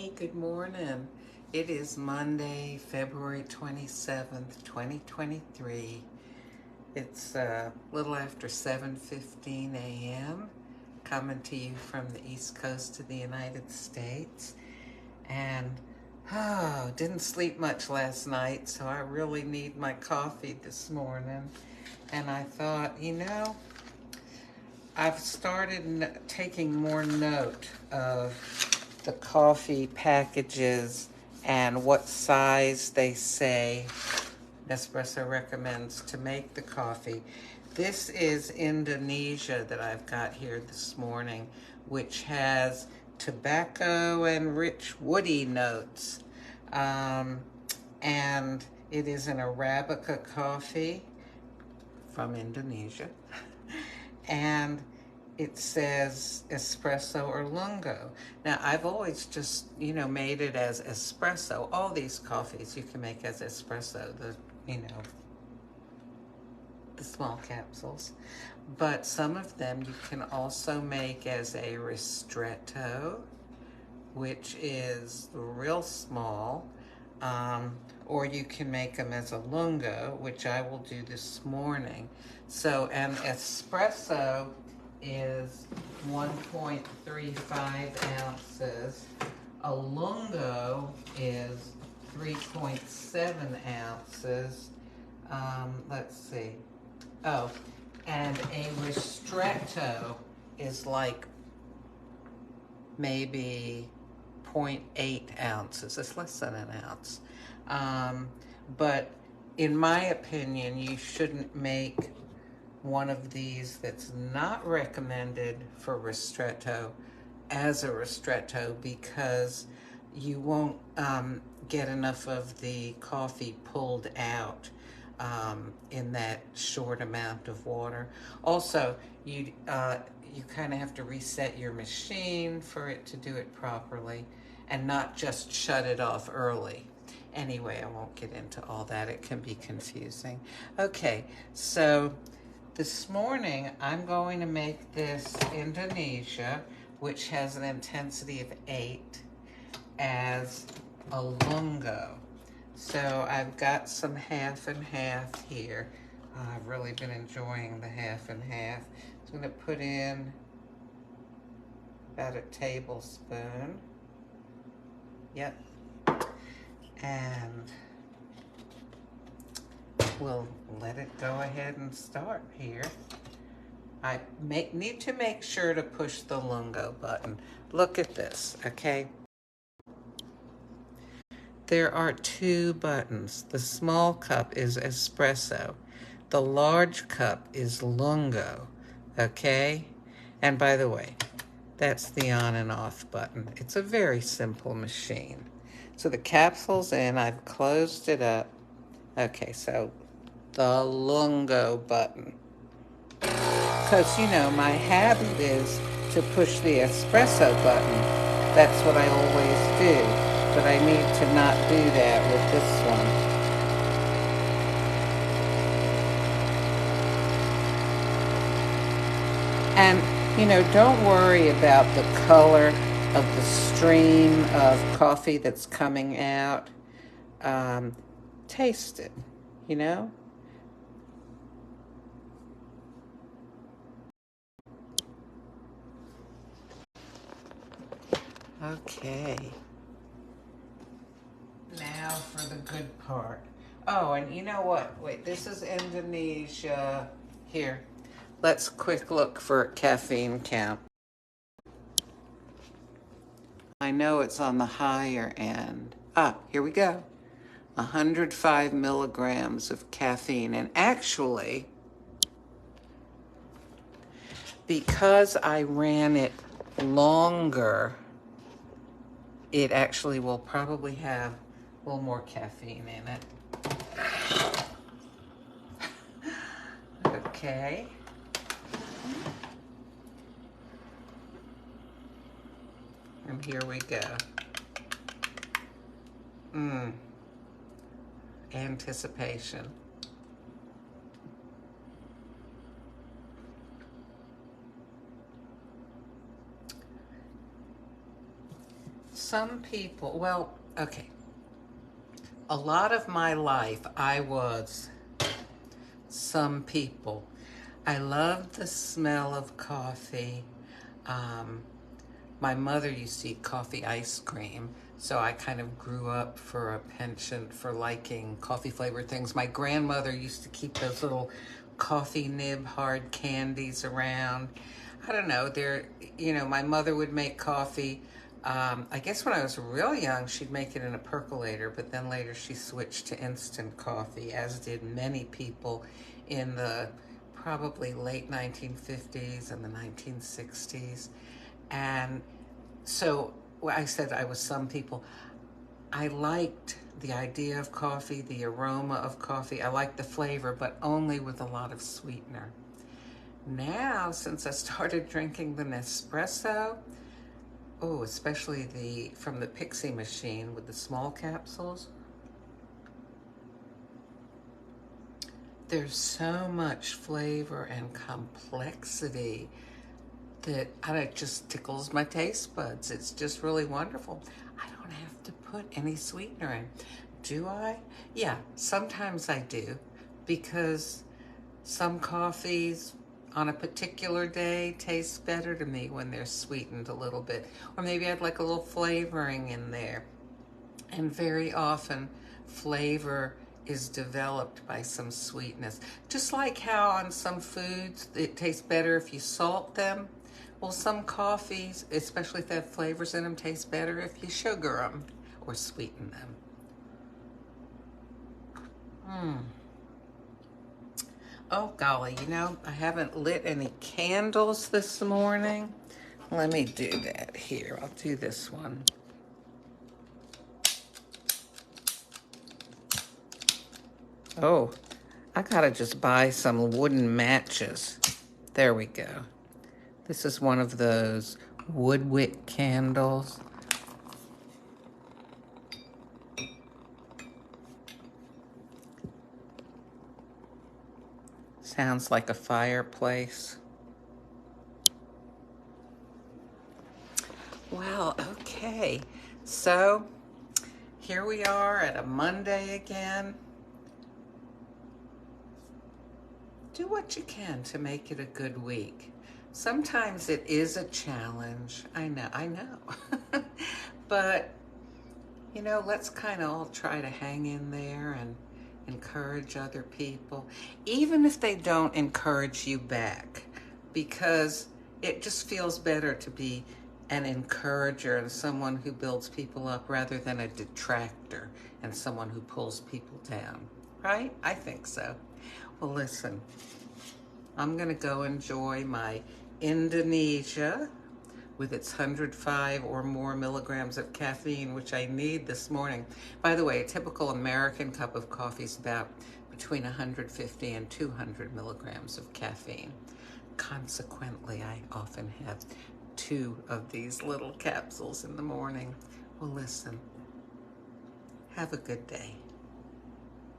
Hey, good morning. It is Monday, February 27th, 2023. It's a little after 7:15 a.m. coming to you from the East Coast of the United States. And didn't sleep much last night, so I really need my coffee this morning. And I thought, I've started taking more note of the coffee packages and what size they say Nespresso recommends to make the coffee. This is Indonesia that I've got here this morning, which has tobacco and rich woody notes. And it is an Arabica coffee from Indonesia. And it says espresso or lungo. Now, I've always just, made it as espresso. All these coffees you can make as espresso, the small capsules. But some of them you can also make as a ristretto, which is real small. Or you can make them as a lungo, which I will do this morning. So an espresso is 1.35 ounces. A lungo is 3.7 ounces. Let's see. Oh, and a ristretto is like maybe 0.8 ounces. It's less than an ounce. But in my opinion, you shouldn't make one of these that's not recommended for ristretto as a ristretto, because you won't get enough of the coffee pulled out in that short amount of water. Also, you kind of have to reset your machine for it to do it properly and not just shut it off early. Anyway, I won't get into all that. It can be confusing. Okay, so this morning I'm going to make this Indonesia, which has an intensity of 8, as a lungo. So I've got some half and half here. I've really been enjoying the half and half. So I'm going to put in about a tablespoon. Yep. And we'll let it go ahead and start here. I need to make sure to push the lungo button. Look at this, okay? There are 2 buttons. The small cup is espresso. The large cup is lungo, okay? And by the way, that's the on and off button. It's a very simple machine. So the capsule's in, I've closed it up. Okay, so the lungo button. Because, my habit is to push the espresso button. That's what I always do. But I need to not do that with this one. And, don't worry about the color of the stream of coffee that's coming out. Taste it, Okay. Now for the good part. Oh, and you know what? Wait, this is Indonesia. Here, let's quick look for caffeine count. I know it's on the higher end. Here we go. 105 milligrams of caffeine. And actually, because I ran it longer, it actually will probably have a little more caffeine in it. Okay. And here we go. Anticipation. Some people, well, okay. A lot of my life, I was some people. I loved the smell of coffee. Um, my mother used to eat coffee ice cream, so I kind of grew up for a penchant for liking coffee flavored things. My grandmother used to keep those little coffee nib hard candies around. I don't know, my mother would make coffee. I guess when I was real young, she'd make it in a percolator, but then later she switched to instant coffee, as did many people in the probably late 1950s and the 1960s. And so I said I was some people. I liked the idea of coffee, the aroma of coffee. I liked the flavor, but only with a lot of sweetener. Now, since I started drinking the Nespresso, oh, especially from the Pixie machine with the small capsules, there's so much flavor and complexity that it just tickles my taste buds. It's just really wonderful. I don't have to put any sweetener in. Do I? Yeah, sometimes I do, because some coffees on a particular day taste better to me when they're sweetened a little bit. Or maybe I'd like a little flavoring in there. And very often, flavor is developed by some sweetness. Just like how on some foods, it tastes better if you salt them. Well, some coffees, especially if they have flavors in them, taste better if you sugar them or sweeten them. Oh, golly, I haven't lit any candles this morning. Let me do that here. I'll do this one. Oh, I gotta just buy some wooden matches. There we go. This is one of those wood wick candles. Sounds like a fireplace. Well, okay. So here we are at a Monday again. Do what you can to make it a good week. Sometimes it is a challenge. I know. But, let's kind of all try to hang in there and encourage other people, even if they don't encourage you back, because it just feels better to be an encourager and someone who builds people up rather than a detractor and someone who pulls people down, right? I think so. Well, listen, I'm going to go enjoy my Indonesia with its 105 or more milligrams of caffeine, which I need this morning. By the way, a typical American cup of coffee is about between 150 and 200 milligrams of caffeine. Consequently, I often have 2 of these little capsules in the morning. Well, listen, have a good day.